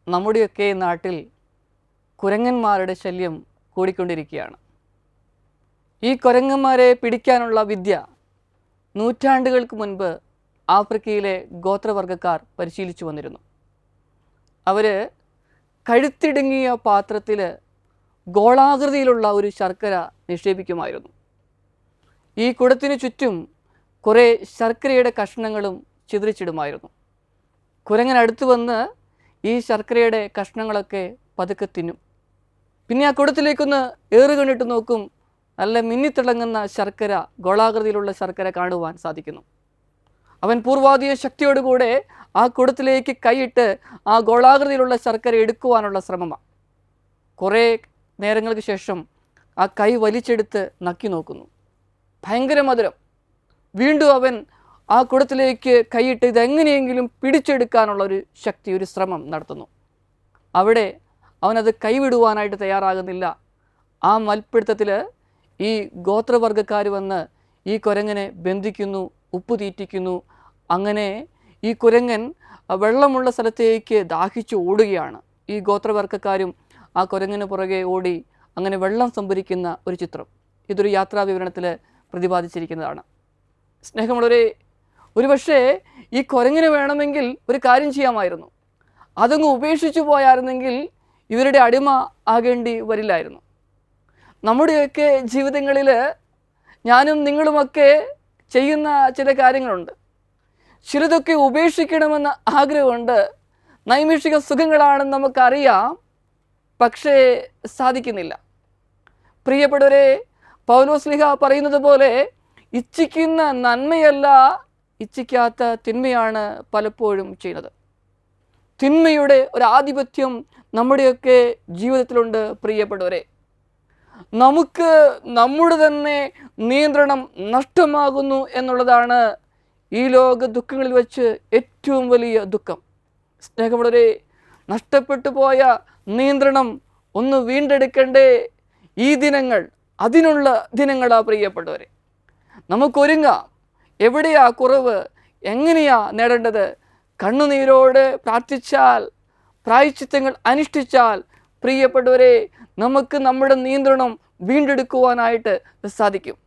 നമ്മുടെയൊക്കെ നാട്ടിൽ കുരങ്ങന്മാരുടെ ശല്യം കൂടിക്കൊണ്ടിരിക്കുകയാണ്. ഈ കുരങ്ങന്മാരെ പിടിക്കാനുള്ള വിദ്യ നൂറ്റാണ്ടുകൾക്ക് മുൻപ് ആഫ്രിക്കയിലെ ഗോത്രവർഗ്ഗക്കാർ പരിശീലിച്ചു വന്നിരുന്നു. അവർ കഴുത്തിടുങ്ങിയ പാത്രത്തിൽ ഗോളാകൃതിയിലുള്ള ഒരു ശർക്കര നിക്ഷേപിക്കുമായിരുന്നു. ഈ കുടത്തിനു ചുറ്റും കുറേ ശർക്കരയുടെ കഷ്ണങ്ങളും ചിതറിച്ചിടുമായിരുന്നു. കുരങ്ങൻ അടുത്ത് വന്ന് ഈ ശർക്കരയുടെ കഷ്ണങ്ങളൊക്കെ പതുക്കെ തിന്നും. പിന്നെ ആ കുടത്തിലേക്കൊന്ന് ഏറുകണിട്ട് നോക്കും. നല്ല മിന്നിത്തിളങ്ങുന്ന ശർക്കര, ഗോളാകൃതിയിലുള്ള ശർക്കര കാണുവാൻ സാധിക്കുന്നു. അവൻ പൂർവാധിക ശക്തിയോടുകൂടെ ആ കുടത്തിലേക്ക് കൈയിട്ട് ആ ഗോളാകൃതിയിലുള്ള ശർക്കര എടുക്കുവാനുള്ള ശ്രമമാണ്. കുറേ നേരങ്ങൾക്ക് ശേഷം ആ കൈ വലിച്ചെടുത്ത് നക്കി നോക്കുന്നു. ഭയങ്കര മധുരം. വീണ്ടും അവൻ ആ കുടത്തിലേക്ക് കൈയിട്ട് ഇതെങ്ങനെയെങ്കിലും പിടിച്ചെടുക്കാനുള്ള ഒരു ശക്തി, ഒരു ശ്രമം നടത്തുന്നു. അവിടെ അവനത് കൈവിടുവാനായിട്ട് തയ്യാറാകുന്നില്ല. ആ മൽപ്പിടുത്തത്തിൽ ഈ ഗോത്രവർഗ്ഗക്കാർ വന്ന് ഈ കുരങ്ങനെ ബന്ധിക്കുന്നു, ഉപ്പ് തീറ്റിക്കുന്നു. അങ്ങനെ ഈ കുരങ്ങൻ വെള്ളമുള്ള സ്ഥലത്തേക്ക് ദാഹിച്ചു ഓടുകയാണ്. ഈ ഗോത്രവർഗ്ഗക്കാരും ആ കുരങ്ങിന് പുറകെ ഓടി അങ്ങനെ വെള്ളം സംഭരിക്കുന്ന ഒരു ചിത്രം ഇതൊരു യാത്രാ വിവരണത്തിൽ പ്രതിപാദിച്ചിരിക്കുന്നതാണ്. സ്നേഹമുള്ളവരെ, ഒരുപക്ഷേ ഈ കുരങ്ങിന് വേണമെങ്കിൽ ഒരു കാര്യം ചെയ്യാമായിരുന്നു. അതങ്ങ് ഉപേക്ഷിച്ചു പോയായിരുന്നെങ്കിൽ ഇവരുടെ അടിമ ആകേണ്ടി വരില്ലായിരുന്നു. നമ്മുടെയൊക്കെ ജീവിതങ്ങളിൽ ഞാനും നിങ്ങളുമൊക്കെ ചെയ്യുന്ന ചില കാര്യങ്ങളുണ്ട്. ചിലതൊക്കെ ഉപേക്ഷിക്കണമെന്ന ആഗ്രഹമുണ്ട്. നൈമിഷിക സുഖങ്ങളാണെന്ന് നമുക്കറിയാം, പക്ഷേ സാധിക്കുന്നില്ല. പ്രിയപ്പെട്ടവരെ, പൗലോസ്ലീഹ പറയുന്നത് പോലെ ഇച്ഛിക്കുന്ന നന്മയല്ല, ഇച്ഛിക്കാത്ത തിന്മയാണ് പലപ്പോഴും ചെയ്യുന്നത്. തിന്മയുടെ ഒരു ആധിപത്യം നമ്മുടെയൊക്കെ ജീവിതത്തിലുണ്ട്. പ്രിയപ്പെട്ടവരെ, നമുക്ക് നമ്മുടെ തന്നെ നിയന്ത്രണം നഷ്ടമാകുന്നു എന്നുള്ളതാണ് ഈ ലോക ദുഃഖങ്ങളിൽ വെച്ച് ഏറ്റവും വലിയ ദുഃഖം. സ്നേഹമുള്ളവരെ, നഷ്ടപ്പെട്ടു പോയ നിയന്ത്രണം ഒന്ന് വീണ്ടെടുക്കണ്ടേ? ഈ ദിനങ്ങൾ അതിനുള്ള ദിനങ്ങളാ പ്രിയപ്പെട്ടവരെ. നമുക്കൊരുങ്ങാം. എവിടെയാ കുറവ്? എങ്ങനെയാ നേടേണ്ടത്? കണ്ണുനീരോട് പ്രാർത്ഥിച്ചാൽ, പ്രായശ്ചിത്തങ്ങൾ അനുഷ്ഠിച്ചാൽ പ്രിയപ്പെട്ടവരെ, നമുക്ക് നമ്മുടെ നിയന്ത്രണം വീണ്ടെടുക്കുവാനായിട്ട് സാധിക്കും.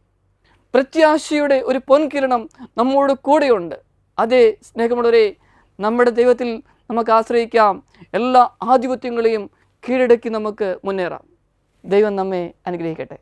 പ്രത്യാശയുടെ ഒരു പൊൻകിരണം നമ്മോട് കൂടെയുണ്ട്. അതേ സ്നേഹമുള്ളവരെ, നമ്മുടെ ദൈവത്തിൽ നമുക്ക് ആശ്രയിക്കാം. എല്ലാ ആധിപത്യങ്ങളെയും കീഴടക്കി നമുക്ക് മുന്നേറാം. ദൈവം നമ്മെ അനുഗ്രഹിക്കട്ടെ.